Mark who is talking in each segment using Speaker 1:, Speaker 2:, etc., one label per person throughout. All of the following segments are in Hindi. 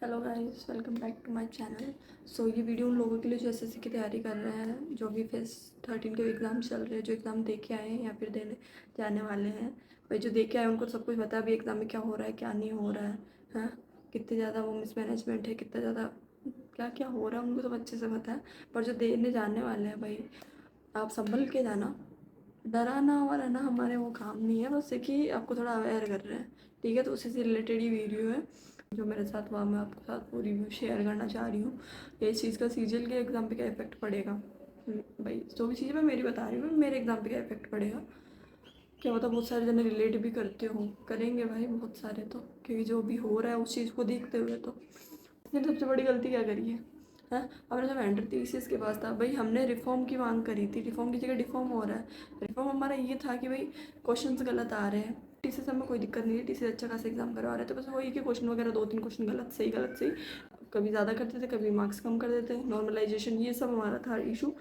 Speaker 1: Hello guys, welcome back to my channel. So ये वीडियो उन लोगों के लिए जो एसएससी की तैयारी कर रहे हैं, जो भी फेस 13 के एग्ज़ाम चल रहे हैं, जो एग्ज़ाम दे के आए हैं या फिर देने जाने वाले हैं। भाई जो दे के आए उनको सब कुछ पता है अभी एग्ज़ाम में क्या हो रहा है, क्या नहीं हो रहा है। हाँ, कितनी ज़्यादा वो मिसमैनेजमेंट है, कितना ज़्यादा क्या क्या हो रहा है, उनको सब अच्छे से पता है। पर जो देने जाने वाले हैं भाई, आप संभल के जाना। डराना और रहना हमारे वो काम नहीं है, बस है कि आपको थोड़ा अवेयर कर रहे हैं। ठीक है, तो उसी से रिलेटेड ही वीडियो है जो मेरे साथ हुआ। मैं आपके साथ वो रिव्यू शेयर करना चाह रही हूँ। ये चीज़ का सीजीएल के एग्ज़ाम पे क्या इफेक्ट पड़ेगा। भाई जो भी चीज़ मैं मेरी बता रही हूँ, मेरे एग्ज़ाम पे क्या इफेक्ट पड़ेगा, क्या पता बहुत सारे जने रिलेट भी करते हो, करेंगे भाई बहुत सारे तो, क्योंकि जो भी हो रहा है उस चीज़ को देखते हुए। तो इसने सबसे बड़ी गलती क्या करी है। हमने जब एंटर थीसिस के पास था भाई, हमने रिफॉर्म की मांग करी थी, रिफॉर्म की जगह डिफॉर्म हो रहा है। रिफॉर्म हमारा ये था कि भाई क्वेश्चंस गलत आ रहे हैं। टीसीएस हमें कोई दिक्कत नहीं है, टीसीएस अच्छा खासा एग्जाम करवा रहे थे, बस वही कि क्वेश्चन वगैरह 2-3 क्वेश्चन गलत सही गलत सही, कभी ज़्यादा करते थे, कभी मार्क्स कम कर देते, नॉर्मलाइजेशन, ये सब हमारा था इशू।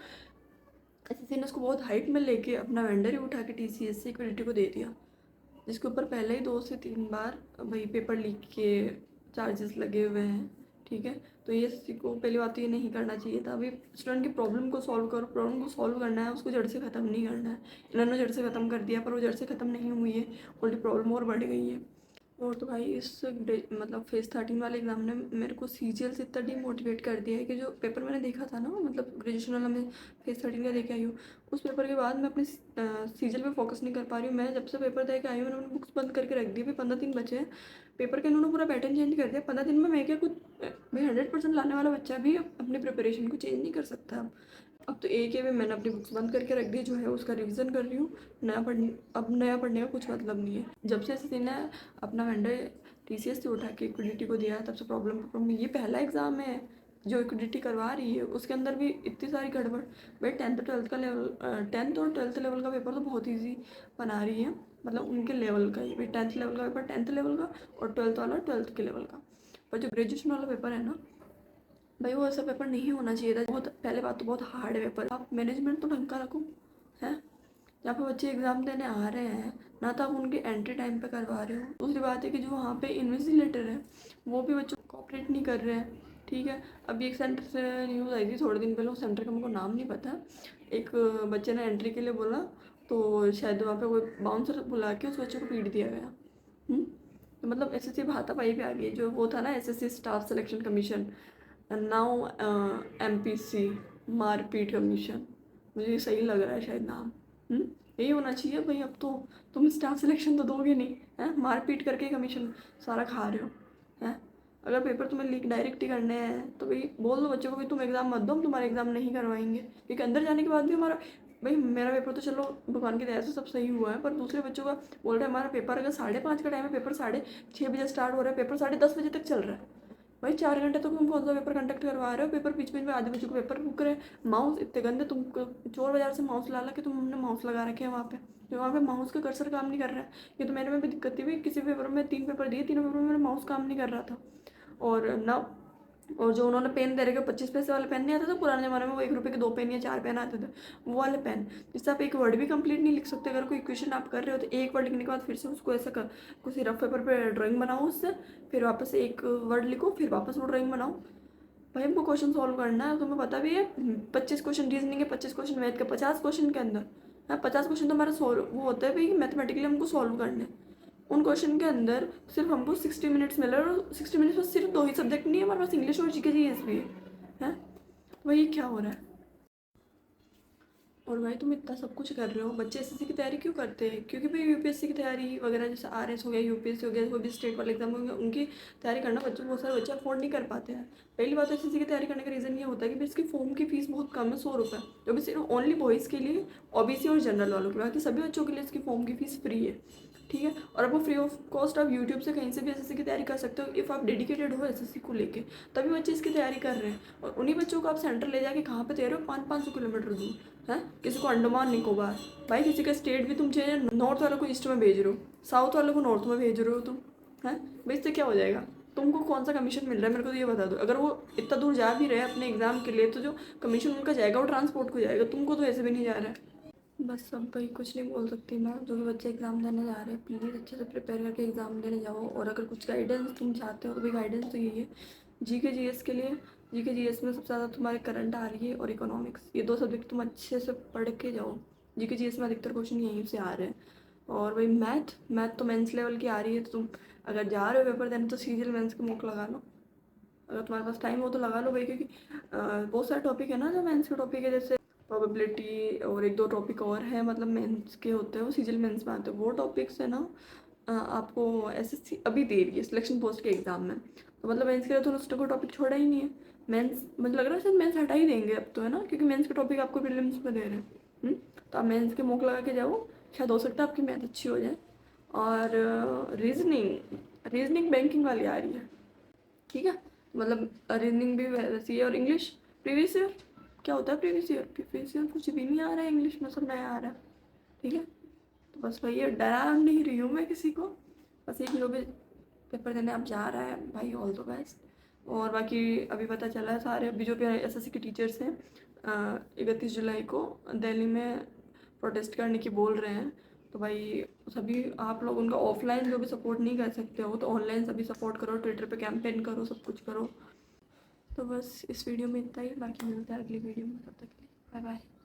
Speaker 1: एसएससी ने उसको बहुत हाइट में लेके अपना वेंडर ही उठा के टीसीएस से इक्विडिटी को दे दिया, जिसके ऊपर पहले ही 2 से 3 बार भाई पेपर लीक के चार्जेस लगे हुए हैं। ठीक है, तो ये एसएससी को पहली बात तो ये नहीं करना चाहिए था। अभी स्टूडेंट की प्रॉब्लम को सॉल्व करो, प्रॉब्लम को सॉल्व करना है, उसको जड़ से ख़त्म नहीं करना है। इन्होंने जड़ से ख़त्म कर दिया, पर वो जड़ से ख़त्म नहीं हुई है, उल्टी प्रॉब्लम और बढ़ गई है। और तो भाई इस मतलब फेज़ 13 वाले एग्ज़ाम ने मेरे को सीजीएल से इतना डीमोटिवेट कर दिया है कि जो पेपर मैंने देखा था ना, मतलब ग्रेजुएशन वाला मैं फेज़ 13 का देके आई हूँ, उस पेपर के बाद मैं अपने सीजीएल पे फोकस नहीं कर पा रही हूँ। मैं जब से पेपर दे के आई हूँ, मैंने बुक्स बंद करके रख दी। अभी 15 दिन बचे हैं पेपर के, इन्होंने पूरा पैटर्न चेंज कर दिया 15 दिन में। मैं क्या कुछ भाई 100% लाने वाला बच्चा भी अपनी प्रिपरेशन को चेंज नहीं कर सकता। अब तो एक है भी, मैंने अपनी बुक्स बंद करके रख दी, जो है उसका रिवीजन कर रही हूँ। नया पढ़ने का कुछ मतलब नहीं है। जब से एसएससी ने अपना वेंडर टीसीएस से उठा के इक्विडिटी को दिया है, तब से प्रॉब्लम। ये पहला एग्ज़ाम है जो इक्विडिटी करवा रही है, उसके अंदर भी इतनी सारी गड़बड़। भाई 10th और 12th लेवल का पेपर तो बहुत ईजी बना रही है, मतलब उनके लेवल का ही। भाई 10th लेवल का पेपर 10th लेवल का, और 12th वाला 12th के लेवल का। पर जो ग्रेजुएशन वाला पेपर है ना भाई, वो ऐसा पेपर नहीं होना चाहिए था। बहुत पहले बात तो बहुत हार्ड है पेपर, आप मैनेजमेंट तो ढंग का रखो। हैं, जहाँ पे बच्चे एग्ज़ाम देने आ रहे हैं ना, तो आप उनकी एंट्री टाइम पे करवा रहे हो। दूसरी बात है कि जो वहाँ पे इन्विजिलेटर है वो भी बच्चों को कोऑपरेट नहीं कर रहे हैं। ठीक है, अभी एक सेंटर से न्यूज़ आई थी थोड़े दिन पहले, उस सेंटर का मेरे को नाम नहीं पता। एक बच्चे ने एंट्री के लिए बोला, तो शायद वहाँ पे कोई बाउंसर बुला के उस बच्चे को पीट दिया गया। तो मतलब एसएससी हाथापाई पे आ गई। जो वो था ना, SSC staff selection commission, now MPC मारपीट कमीशन, मुझे ये सही लग रहा है शायद नाम। यही होना चाहिए भाई। अब तो तुम स्टाफ सिलेक्शन तो दोगे नहीं, है मारपीट करके कमीशन सारा खा रहे हो। हैं, अगर पेपर तुम्हें लीक डायरेक्ट ही करने हैं तो भाई बोल दो बच्चों को कि तुम एग्ज़ाम मत दो, हम तुम्हारा एग्ज़ाम नहीं करवाएंगे। क्योंकि अंदर जाने के बाद भी हमारा, भाई मेरा पेपर तो चलो भगवान की दया से सब सही हुआ है, पर दूसरे बच्चों का बोल रहे हैं हमारा पेपर अगर 5:30 का टाइम है, पेपर 6:30 बजे स्टार्ट हो रहा है, पेपर 10:30 बजे तक चल रहा है। भाई 4 घंटे तो तुम कौन सा पेपर कंडक्ट करवा रहे हो। पेपर बीच बीच में आधे बच्चों को पेपर रुक रहे। माउस इतने गंदे, तुम चोर बाजार से माउस ला ला के तुमने माउस लगा रखे हैं वहाँ पे, जो वहाँ पे माउस का कर्सर काम नहीं कर रहा है। ये तो मेरे में भी दिक्कत थी भाई, किसी पेपर में 3 पेपर दिए, तीनों पेपर में मेरा माउस काम नहीं कर रहा था। और ना, और जो उन्होंने पेन दे रखे 25 पैसे वाले पेन नहीं आते थे पुराने ज़माने में, वो 1 रुपये के 2 पेन या 4 पेन आते थे, वो वाले पेन, जिससे आप एक वर्ड भी कंप्लीट नहीं लिख सकते। अगर कोई इक्वेशन आप कर रहे हो तो एक वर्ड लिखने के बाद फिर से उसको ऐसा कर, किसी रफ पेपर पे ड्राइंग बनाओ उससे, फिर वापस से एक वर्ड लिखो, फिर वापस वो ड्राइंग बनाओ। भाई हमको क्वेश्चन सॉल्व करना है, तुम्हें पता भी है 25 क्वेश्चन रीजनिंग है, 25 क्वेश्चन मैथ के, 50 क्वेश्चन के अंदर। हाँ, 50 क्वेश्चन तो हमारा सॉल्व वो होता है भाई, मैथमेटिकली हमको सॉल्व करने हैं। उन क्वेश्चन के अंदर सिर्फ हमको 60 मिनट्स मिल रहा है, और 60 मिनट्स में सिर्फ 2 ही सब्जेक्ट नहीं है हमारे पास, इंग्लिश और जीके जीएस भी है। वही क्या हो रहा है। और भाई तुम इतना सब कुछ कर रहे हो, बच्चे एसएससी की तैयारी क्यों करते हैं? क्योंकि भाई यूपीएससी की तैयारी वगैरह, जैसे आरएस हो गया, यूपीएससी हो गया, कोई भी स्टेट वाले एग्जाम हो गया, उनकी तैयारी करना बच्चों, बहुत सारे बच्चे अफोर्ड नहीं कर पाते हैं। पहली बात तो एसएससी की तैयारी करने का रीज़न ये होता है कि भाई इसकी फॉर्म की फीस बहुत कम है, 100 रुपये, जो भी सिर्फ ओनली बॉयज़ के लिए, ओबीसी और जनरल वालों के, बाकी सभी बच्चों के लिए इसकी फॉर्म की फीस फ्री है। ठीक है, और अब वो फ्री ऑफ कॉस्ट आप यूट्यूब से कहीं से भी एसएससी की तैयारी कर सकते हो, इफ़ आप डेडिकेटेड हो एसएससी को लेके, तभी बच्चे इसकी तैयारी कर रहे हैं। और उन्हीं बच्चों को आप सेंटर ले जाके कहाँ पे दे रहे हो, 500-500 किलोमीटर दूर है। किसी को अंडमान निकोबार, भाई किसी का स्टेट भी तुम चेंज, नॉर्थ वाले को ईस्ट में भेज रहे हो, साउथ वाले को नॉर्थ में भेज रहे हो तुम, हैं भाई इससे क्या हो जाएगा? तुमको कौन सा कमीशन मिल रहा है मेरे को तो ये बता दो। अगर वो इतना दूर जा भी रहे हैं अपने एग्जाम के लिए, तो जो कमीशन उनका जाएगा वो ट्रांसपोर्ट को जाएगा, तुमको तो ऐसे भी नहीं जा रहा है। बस अब भाई कुछ नहीं बोल सकती मैं। जो भी बच्चे एग्ज़ाम देने जा रहे हैं, प्लीज़ अच्छे से प्रिपेयर करके एग्ज़ाम देने जाओ। और अगर कुछ गाइडेंस तुम चाहते हो तो भी गाइडेंस तो यही है जीके जीएस के लिए, जीके जीएस में सबसे ज़्यादा तुम्हारे करंट आ रही है और इकोनॉमिक्स, ये 2 सब्जेक्ट तुम अच्छे से पढ़ के जाओ। जीके जीएस में अधिकतर क्वेश्चन यहीं से आ रहे हैं। और वही मैथ तो मेंस लेवल की आ रही है, तो तुम अगर जा रहे हो पेपर देने तो सीरियल मेंस के मॉक लगा लो, अगर तुम्हारे पास टाइम हो तो लगा लो भाई, क्योंकि बहुत सारे टॉपिक है ना जो मेंस के टॉपिक है, जैसे प्रोबेबिलिटी और 1-2 टॉपिक और है, मतलब मेंस के होते हैं, वो सीरियल मेंस में आते हैं। वो टॉपिक्स है ना आपको एसएससी अभी दे रही है सिलेक्शन पोस्ट के एग्जाम में, तो मतलब मेंस के लिए तो उसने कोई टॉपिक छोड़ा ही नहीं है। मेंस मुझे लग रहा है शायद मेंस हटा ही देंगे अब तो, है ना, क्योंकि मेंस के टॉपिक आपको प्रीलिम्स में दे रहे हैं। तो आप मेंस के मॉक लगा के जाओ, शायद हो सकता है आपकी मैथ अच्छी हो जाए। और रीजनिंग बैंकिंग वाली आ रही है, ठीक है, मतलब रीजनिंग भी वैसी है। और इंग्लिश प्रीवियस ईयर, क्या होता है प्रीवियस ईयर? प्रीवियस ईयर कुछ भी नहीं आ रहा है इंग्लिश में, सब नया आ रहा है, ठीक है। तो बस वही है, डरा नहीं रही हूँ मैं किसी को, बस एक जो भी पेपर देने आप जा रहा है भाई, ऑल द बेस्ट। और बाकी अभी पता चला है सारे, अभी जो भी एसएससी के टीचर्स हैं 31 जुलाई को दिल्ली में प्रोटेस्ट करने की बोल रहे हैं, तो भाई सभी आप लोग उनका ऑफलाइन जो भी सपोर्ट नहीं कर सकते हो तो ऑनलाइन सभी सपोर्ट करो, ट्विटर पे कैंपेन करो, सब कुछ करो। तो बस इस वीडियो में इतना ही, बाकी मिलता है अगली वीडियो में, तब तक के लिए बाय बाय।